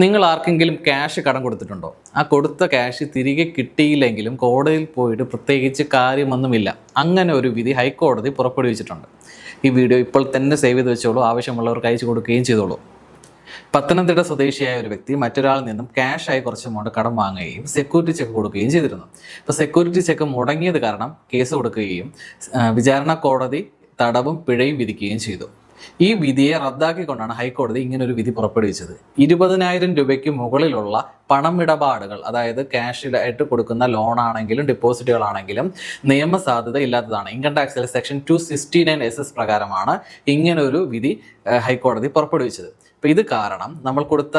നിങ്ങൾ ആർക്കെങ്കിലും ക്യാഷ് കടം കൊടുത്തിട്ടുണ്ടോ? ആ കൊടുത്ത ക്യാഷ് തിരികെ കിട്ടിയില്ലെങ്കിലും കോടതിയിൽ പോയിട്ട് പ്രത്യേകിച്ച് കാര്യമൊന്നുമില്ല. അങ്ങനെ ഒരു വിധി ഹൈക്കോടതി പുറപ്പെടുവിച്ചിട്ടുണ്ട്. ഈ വീഡിയോ ഇപ്പോൾ തന്നെ സേവ് ചെയ്ത് വെച്ചോളൂ, ആവശ്യമുള്ളവർക്ക് അയച്ചു കൊടുക്കുകയും ചെയ്തോളൂ. പത്തനംതിട്ട സ്വദേശിയായ ഒരു വ്യക്തി മറ്റൊരാളിൽ നിന്നും ക്യാഷായി കുറച്ച് എമൗണ്ട് കടം വാങ്ങുകയും സെക്യൂരിറ്റി ചെക്ക് കൊടുക്കുകയും ചെയ്തിരുന്നു. ഇപ്പോൾ സെക്യൂരിറ്റി ചെക്ക് മുടങ്ങിയത് കാരണം കേസ് കൊടുക്കുകയും വിചാരണ കോടതി തടവും പിഴയും വിധിക്കുകയും ചെയ്തു. ഈ വിധിയെ റദ്ദാക്കിക്കൊണ്ടാണ് ഹൈക്കോടതി ഇങ്ങനൊരു വിധി പുറപ്പെടുവിച്ചത്. 20,000 രൂപയ്ക്ക് മുകളിലുള്ള പണമിടപാടുകൾ, അതായത് ക്യാഷിലായിട്ട് കൊടുക്കുന്ന ലോൺ ആണെങ്കിലും ഡെപ്പോസിറ്റുകളാണെങ്കിലും നിയമസാധുത ഇല്ലാത്തതാണ്. ഇൻകം ടാക്സിലെ സെക്ഷൻ 269 SS പ്രകാരമാണ് ഇങ്ങനൊരു വിധി ഹൈക്കോടതി പുറപ്പെടുവിച്ചത്. അപ്പോൾ ഇത് കാരണം നമ്മൾ കൊടുത്ത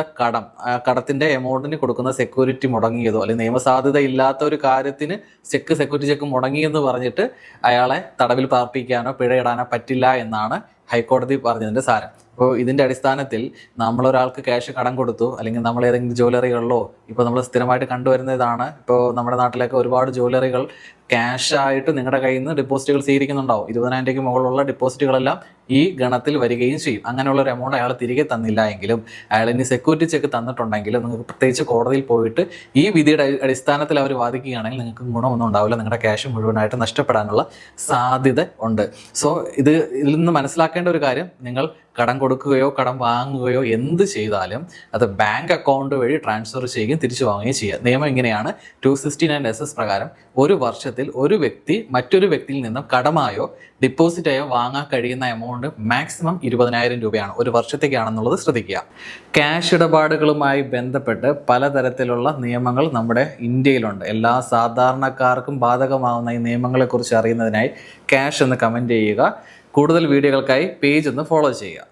കടത്തിന്റെ എമൗണ്ടിന് കൊടുക്കുന്ന സെക്യൂരിറ്റി മുടങ്ങിയതോ അല്ലെങ്കിൽ നിയമസാധുത ഇല്ലാത്ത ഒരു കാര്യത്തിന് സെക്യൂരിറ്റി ചെക്ക് മുടങ്ങിയെന്ന് പറഞ്ഞിട്ട് അയാളെ തടവിൽ പാർപ്പിക്കാനോ പിഴയിടാനോ പറ്റില്ല എന്നാണ് ഹൈക്കോടതി പറഞ്ഞതിൻ്റെ സാരം. അപ്പോൾ ഇതിൻ്റെ അടിസ്ഥാനത്തിൽ നമ്മളൊരാൾക്ക് ക്യാഷ് കടം കൊടുത്തു, അല്ലെങ്കിൽ നമ്മൾ ഏതെങ്കിലും ജ്വല്ലറികളിലോ, ഇപ്പോൾ നമ്മൾ സ്ഥിരമായിട്ട് കണ്ടുവരുന്നതാണ്, ഇപ്പോൾ നമ്മുടെ നാട്ടിലൊക്കെ ഒരുപാട് ജ്വല്ലറികൾ ക്യാഷായിട്ട് നിങ്ങളുടെ കയ്യിൽ നിന്ന് ഡെപ്പോസിറ്റുകൾ സ്വീകരിക്കുന്നുണ്ടാവും. 20,000 രൂപയ്ക്ക് മുകളിലുള്ള ഡെപ്പോസിറ്റുകളെല്ലാം ഈ ഗണത്തിൽ വരികയും ചെയ്യും. അങ്ങനെയുള്ള ഒരു എമൗണ്ട് അയാൾ തിരികെ തന്നില്ല എങ്കിലും, അയാൾ ഇനി സെക്യൂരിറ്റി ചെക്ക് തന്നിട്ടുണ്ടെങ്കിലും നിങ്ങൾക്ക് പ്രത്യേകിച്ച് കോടതിയിൽ പോയിട്ട് ഈ വിധിയുടെ അടിസ്ഥാനത്തിൽ അവർ വാദിക്കുകയാണെങ്കിൽ നിങ്ങൾക്ക് ഗുണമൊന്നും ഉണ്ടാവില്ല, നിങ്ങളുടെ ക്യാഷ് മുഴുവനായിട്ട് നഷ്ടപ്പെടാനുള്ള സാധ്യത ഉണ്ട്. സോ ഇതിൽ നിന്ന് മനസ്സിലാക്കേണ്ട ഒരു കാര്യം, നിങ്ങൾ കടം കൊടുക്കുകയോ കടം വാങ്ങുകയോ എന്ത് ചെയ്താലും അത് ബാങ്ക് അക്കൗണ്ട് വഴി ട്രാൻസ്ഫർ ചെയ്യുകയും തിരിച്ചു വാങ്ങുകയും ചെയ്യുക. നിയമം ഇങ്ങനെയാണ്. 269 SS പ്രകാരം ഒരു വർഷത്തിൽ ഒരു വ്യക്തി മറ്റൊരു വ്യക്തിയിൽ നിന്നും കടമായോ ഡിപ്പോസിറ്റായോ വാങ്ങാൻ കഴിയുന്ന എമൗണ്ട് മാക്സിമം 20,000 രൂപയാണ്. ഒരു വർഷത്തേക്കാണെന്നുള്ളത് ശ്രദ്ധിക്കുക. ക്യാഷ് ഇടപാടുകളുമായി ബന്ധപ്പെട്ട് പലതരത്തിലുള്ള നിയമങ്ങൾ നമ്മുടെ ഇന്ത്യയിലുണ്ട്. എല്ലാ സാധാരണക്കാർക്കും ബാധകമാവുന്ന ഈ നിയമങ്ങളെക്കുറിച്ച് അറിയുന്നതിനായി ക്യാഷ് എന്ന് കമൻറ്റ് ചെയ്യുക. കൂടുതൽ വീഡിയോകൾക്കായി പേജ് ഒന്ന് ഫോളോ ചെയ്യുക.